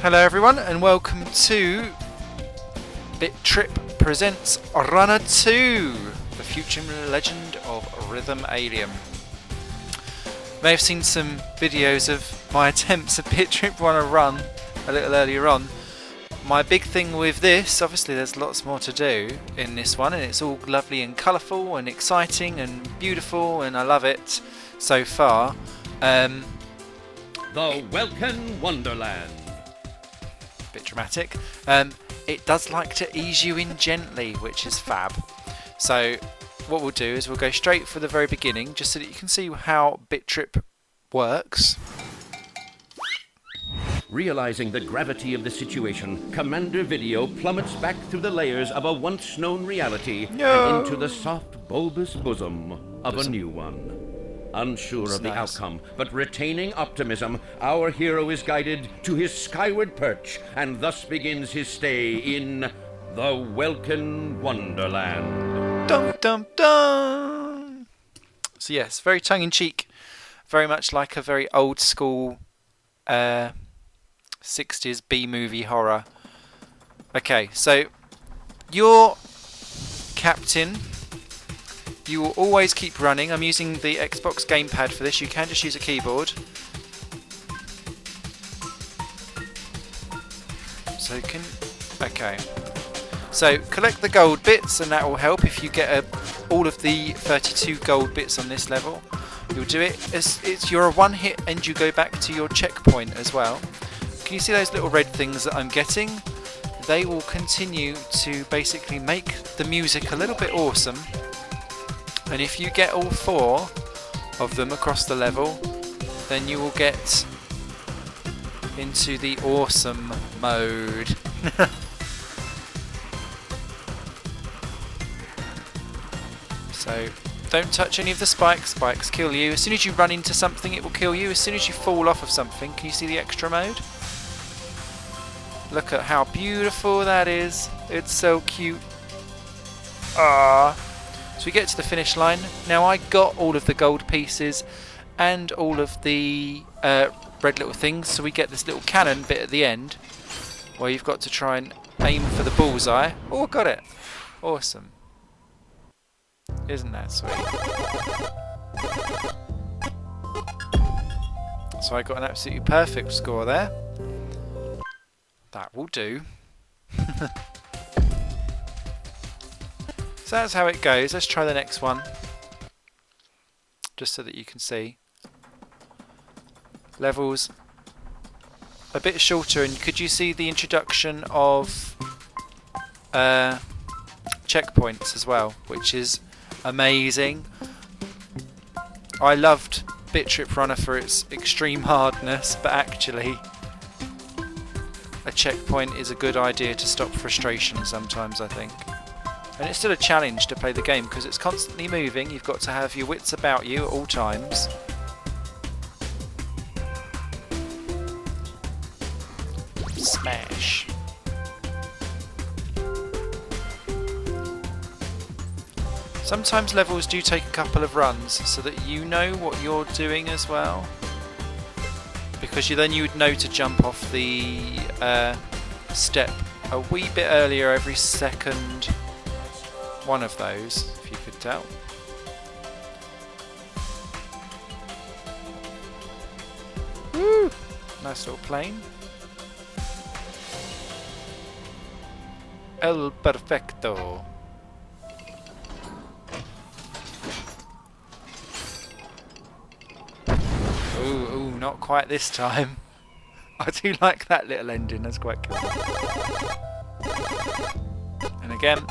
Hello everyone and welcome to BitTrip presents Runner 2, the future legend of Rhythm Alien. You may have seen some videos of my attempts at BitTrip Runner Run a little earlier on. My big thing with this, obviously there's lots more to do in this one and it's all lovely and colourful and exciting and beautiful and I love it so far. The Welkin Wonderland. Bit dramatic. It does like to ease you in gently, which is fab. So what we'll do is we'll go straight for the very beginning just so that you can see how BitTrip works. Realizing the gravity of the situation, Commander Video plummets back through the layers of a once-known reality and into the soft, bulbous bosom of a new one. Unsure of the outcome, but retaining optimism, our hero is guided to his skyward perch and thus begins his stay in the Welkin Wonderland. Dum dum dum! So yes, very tongue-in-cheek, very much like a very old-school 60s B-movie horror. Okay, so your captain, you will always keep running. I'm using the Xbox gamepad for this. You can just use a keyboard. So okay. So collect the gold bits and that will help if you get all of the 32 gold bits on this level. You'll do it as you're a one hit and you go back to your checkpoint as well. Can you see those little red things that I'm getting? They will continue to basically make the music a little bit awesome. And if you get all 4 of them across the level, then you will get into the awesome mode. So don't touch any of the spikes. Spikes kill you. As soon as you run into something, it will kill you. As soon as you fall off of something, can you see the extra mode? Look at how beautiful that is. It's so cute. Ah. So we get to the finish line. Now I got all of the gold pieces and all of the red little things. So we get this little cannon bit at the end where you've got to try and aim for the bullseye. Oh, got it. Awesome. Isn't that sweet? So I got an absolutely perfect score there. That will do. So that's how it goes. Let's try the next one. Just so that you can see. Levels a bit shorter, and could you see the introduction of checkpoints as well, which is amazing. I loved BitTrip Runner for its extreme hardness, but actually a checkpoint is a good idea to stop frustration sometimes, I think. And it's still a challenge to play the game because it's constantly moving. You've got to have your wits about you at all times. Smash. Sometimes levels do take a couple of runs so that you know what you're doing as well. Because then you would know to jump off the step a wee bit earlier every second one of those, if you could tell. Woo! Nice little plane. El perfecto. Ooh, not quite this time. I do like that little ending, that's quite cool. And again,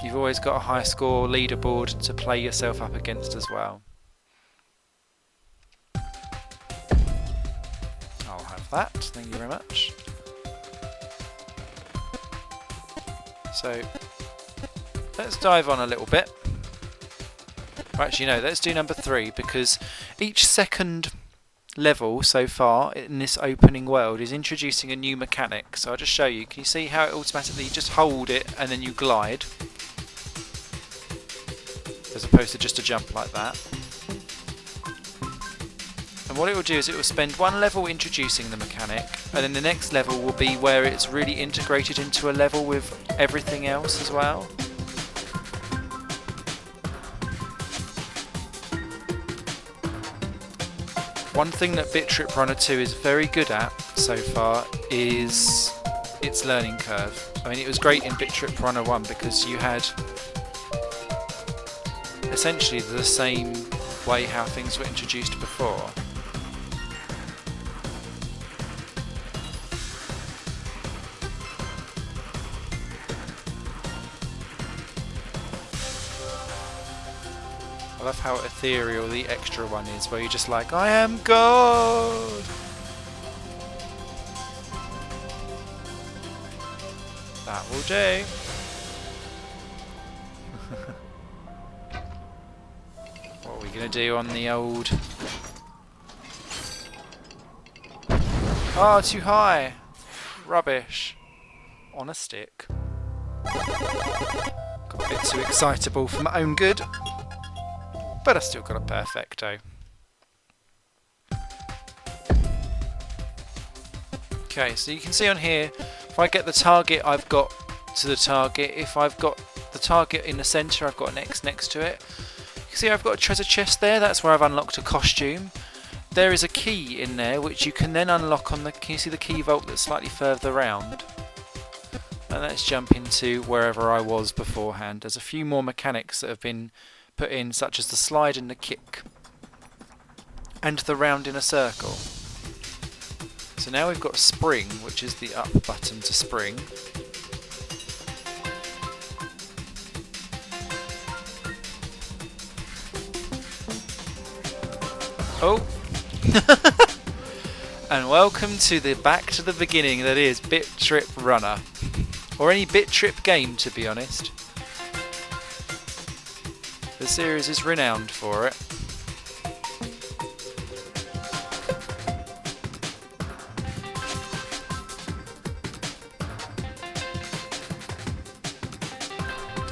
you've always got a high score leaderboard to play yourself up against as well. I'll have that, thank you very much. So, let's dive on a little bit. Actually no, let's do number 3 because each second level so far in this opening world is introducing a new mechanic. So I'll just show you. Can you see how it automatically, you just hold it and then you glide? As opposed to just a jump like that. And what it will do is it will spend one level introducing the mechanic, and then the next level will be where it's really integrated into a level with everything else as well. One thing that Bit Trip Runner 2 is very good at so far is its learning curve. I mean, it was great in Bit Trip Runner 1 because you had essentially the same way how things were introduced before. I love how ethereal the extra one is, where you're just like, I am God! That will do. What are we going to do on the old... Oh, too high! Rubbish. On a stick. Got a bit too excitable for my own good. But I still got a perfecto. Okay, so you can see on here, if I get the target, I've got to the target. If I've got the target in the centre, I've got an X next to it. You can see I've got a treasure chest there. That's where I've unlocked a costume. There is a key in there, which you can then unlock on the... Can you see the key vault that's slightly further around? And let's jump into wherever I was beforehand. There's a few more mechanics that have been put in, such as the slide and the kick and the round in a circle. So now we've got spring, which is the up button to spring. Oh! And welcome to the back to the beginning that is Bit Trip Runner, or any Bit Trip game, to be honest. The series is renowned for it.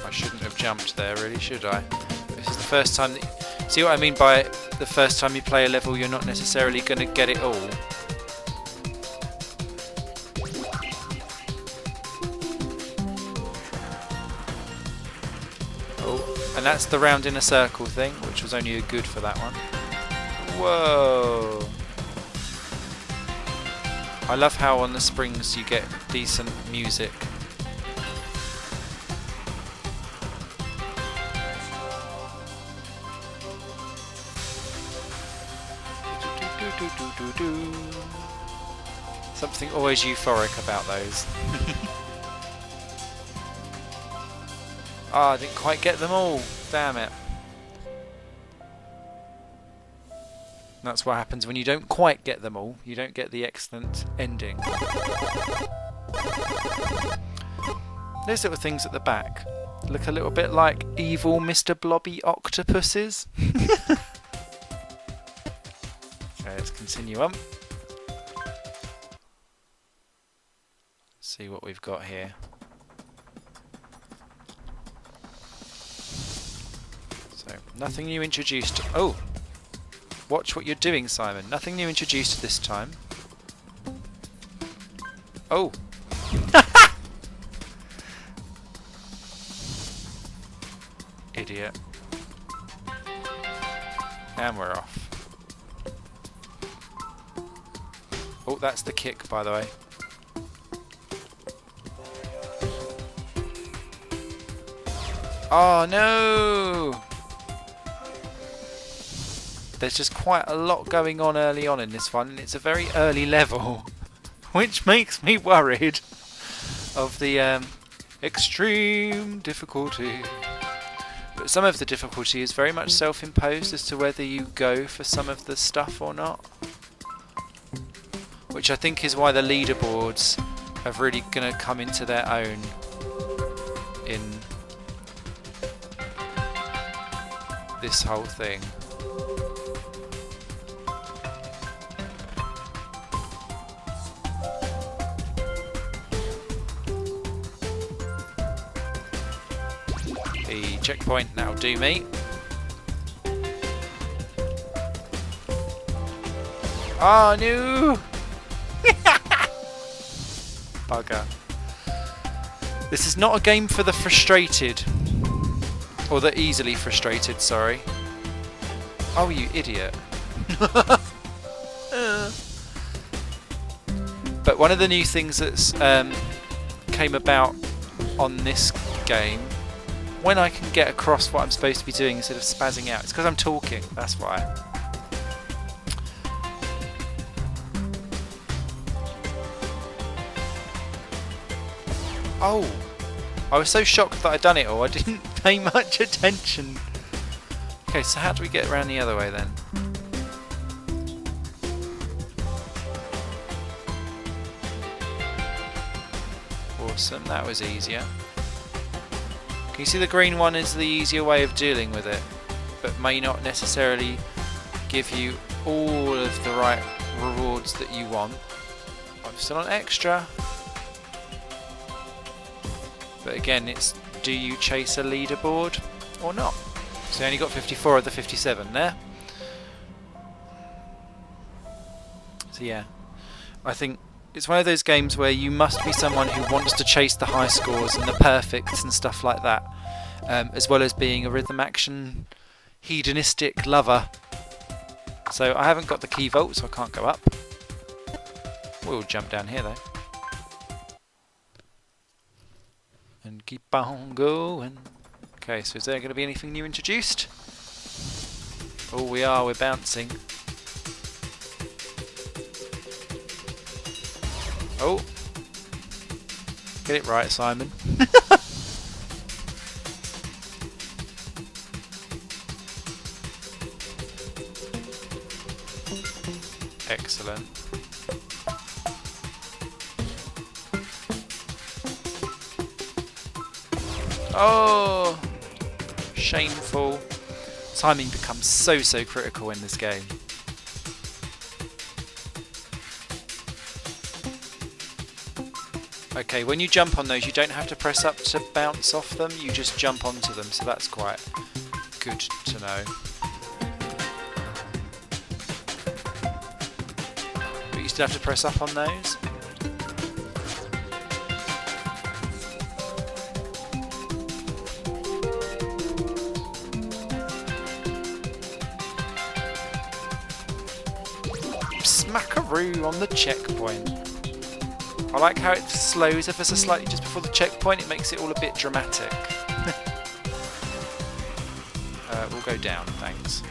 I shouldn't have jumped there, really, should I? This is the first time that... See what I mean by the first time you play a level, you're not necessarily going to get it all. And that's the round in a circle thing, which was only good for that one. Whoa! I love how on the springs you get decent music. Something always euphoric about those. Ah, I didn't quite get them all. Damn it. That's what happens when you don't quite get them all. You don't get the excellent ending. Those little things at the back look a little bit like evil Mr. Blobby octopuses. Okay, let's continue on. See what we've got here. So, nothing new introduced. Oh! Watch what you're doing, Simon. Nothing new introduced this time. Oh! Idiot. And we're off. Oh, that's the kick, by the way. Oh no! There's just quite a lot going on early on in this one, and it's a very early level, which makes me worried of the extreme difficulty. But some of the difficulty is very much self-imposed as to whether you go for some of the stuff or not, which I think is why the leaderboards are really going to come into their own in this whole thing. The checkpoint now do me. Oh no! Bugger. This is not a game for the frustrated. Or the easily frustrated, sorry. Oh, you idiot. But one of the new things that's came about on this game, when I can get across what I'm supposed to be doing instead of spazzing out, it's because I'm talking, that's why. Oh, I was so shocked that I'd done it all, I didn't pay much attention. Okay, so how do we get around the other way then? Awesome, that was easier. Can you see the green one is the easier way of dealing with it, but may not necessarily give you all of the right rewards that you want. I'm still on extra. But again, it's do you chase a leaderboard or not? So you only got 54 of the 57 there. So yeah, I think it's one of those games where you must be someone who wants to chase the high scores and the perfects and stuff like that, as well as being a rhythm action hedonistic lover. So I haven't got the key vault, so I can't go up. We'll jump down here though. And keep on going. Okay, so is there going to be anything new introduced? Oh, we're bouncing. Oh. Get it right, Simon. Excellent. Oh, shameful. Timing becomes so critical in this game. Okay, when you jump on those, you don't have to press up to bounce off them, you just jump onto them, so that's quite good to know. But you still have to press up on those. Smackaroo on the checkpoint. I like how it slows ever so slightly just before the checkpoint, it makes it all a bit dramatic. We'll go down, thanks.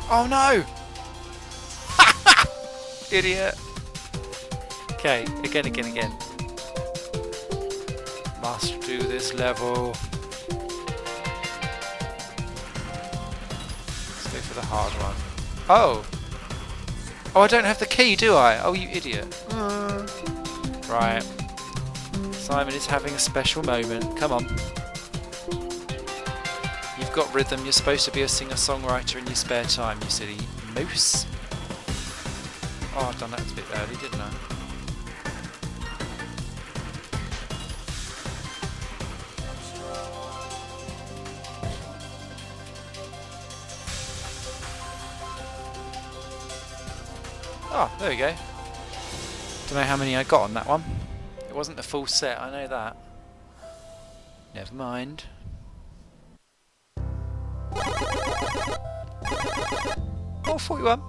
Oh no! Idiot! Okay, again. Must do this level. Let's go for the hard one. Oh! Oh, I don't have the key, do I? Oh, you idiot. Right. Simon is having a special moment. Come on. You've got rhythm. You're supposed to be a singer-songwriter in your spare time, you silly moose. Oh, I've done that a bit early, didn't I? Oh, there we go. Don't know how many I got on that one. It wasn't the full set, I know that. Never mind. Oh, 41.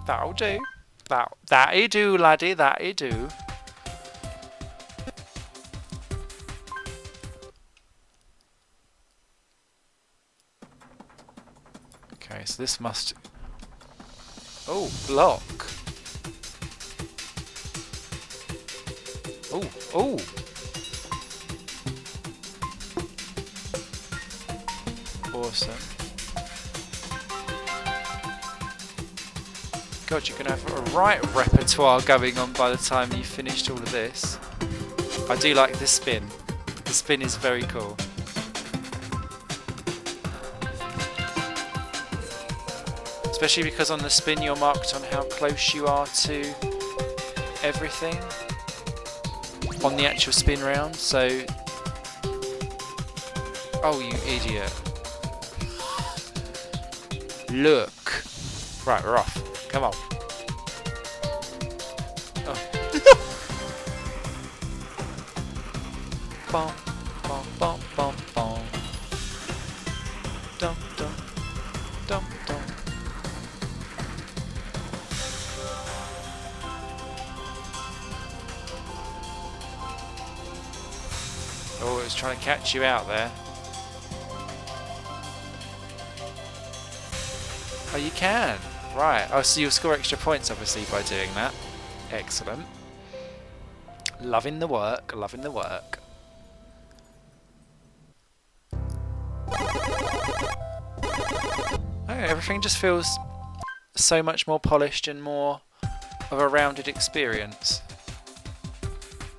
That'll do. That'll do, laddie, that'll do. Okay, so this must... Oh, block. Oh. Awesome. God, you're going to have a right repertoire going on by the time you've finished all of this. I do like the spin. The spin is very cool. Especially because on the spin you're marked on how close you are to everything. on the actual spin round, so... Oh, you idiot. Look. Right, we're off. Come on. Oh. Bom, bom, bom, bom, bom. Dum, dum, dum, dum. Oh, it was trying to catch you out there. Oh, you can. Right. Oh, so you'll score extra points, obviously, by doing that. Excellent. Loving the work. Loving the work. Oh, everything just feels so much more polished and more of a rounded experience.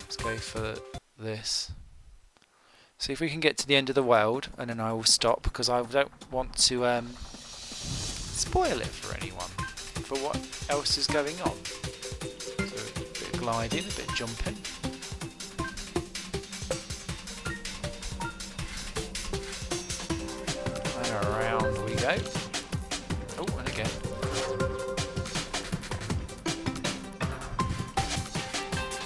Let's go for this. See if we can get to the end of the world, and then I will stop because I don't want to spoil it for anyone, for what else is going on. So a bit of gliding, a bit of jumping. And around we go. Oh, and again.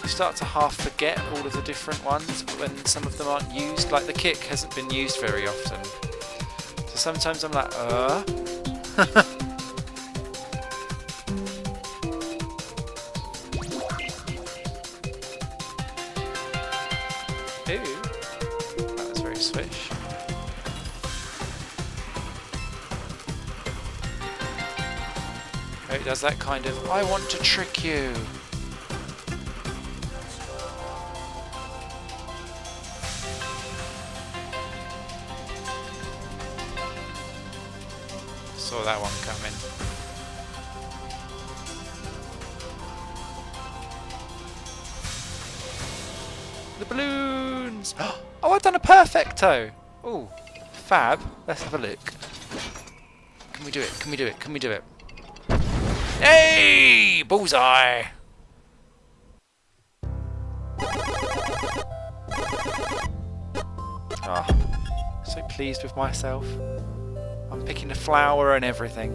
You start to half forget all of the different ones when some of them aren't used. Like the kick hasn't been used very often. So sometimes I'm like, Ooh, that was very swish. Oh, it does that kind of, I want to trick you. Saw that one coming. The balloons! Oh, I've done a perfecto! Oh, fab. Let's have a look. Can we do it? Can we do it? Can we do it? Hey! Bullseye! Ah, so pleased with myself. I'm picking a flower and everything.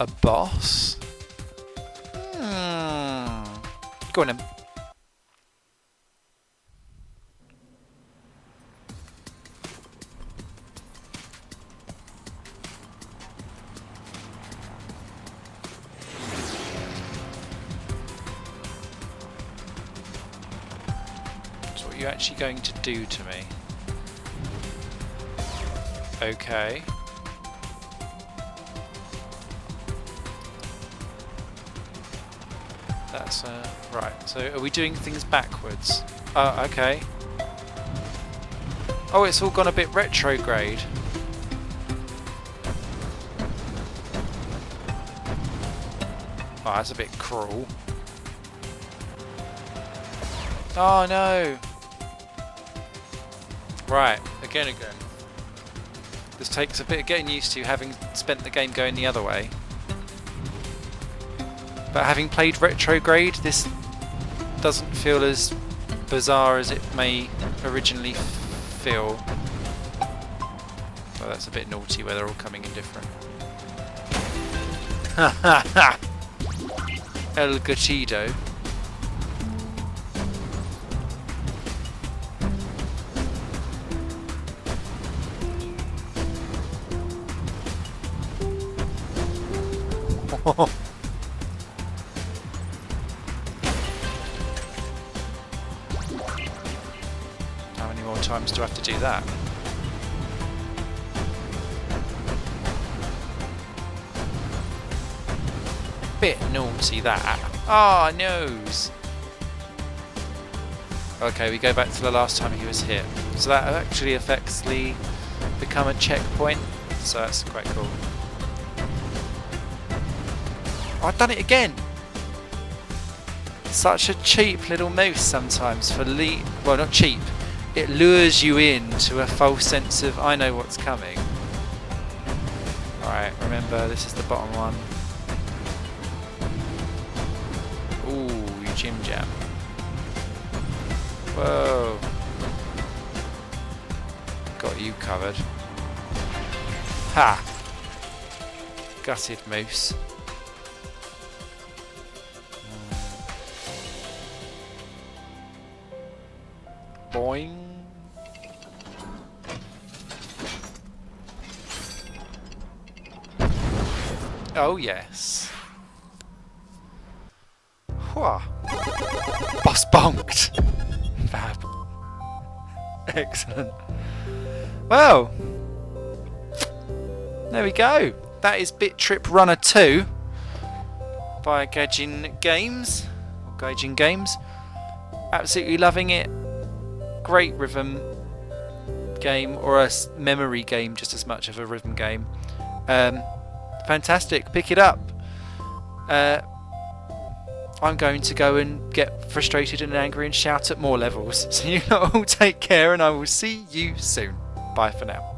A boss? Go on then. So what are you actually going to do to me? Okay. That's right. So are we doing things backwards? Oh, okay. Oh, it's all gone a bit retrograde. Oh, that's a bit cruel. Oh no! Right, again. This takes a bit of getting used to, having spent the game going the other way. But having played retrograde, this doesn't feel as bizarre as it may originally feel. Well, that's a bit naughty where they're all coming in different. Ha ha ha! El Gachido. How many more times do I have to do that? Bit naughty that. Ah, oh, nose. Okay, we go back to the last time he was hit. So that actually effectively become a checkpoint. So that's quite cool. Oh, I've done it again. Such a cheap little mouse sometimes for well, not cheap. It lures you into a false sense of I know what's coming. Alright, remember this is the bottom one. Jim Jam. Whoa. Got you covered. Ha! Gutted moose. Boing. Oh yes. Whoa. Boss bonked. Fab. Excellent. Well, there we go. That is Bit Trip Runner 2 by Gaijin Games. Or Gaijin Games. Absolutely loving it. Great rhythm game, or a memory game just as much of a rhythm game. Fantastic. Pick it up. I'm going to go and get frustrated and angry and shout at more levels. So you all take care, and I will see you soon. Bye for now.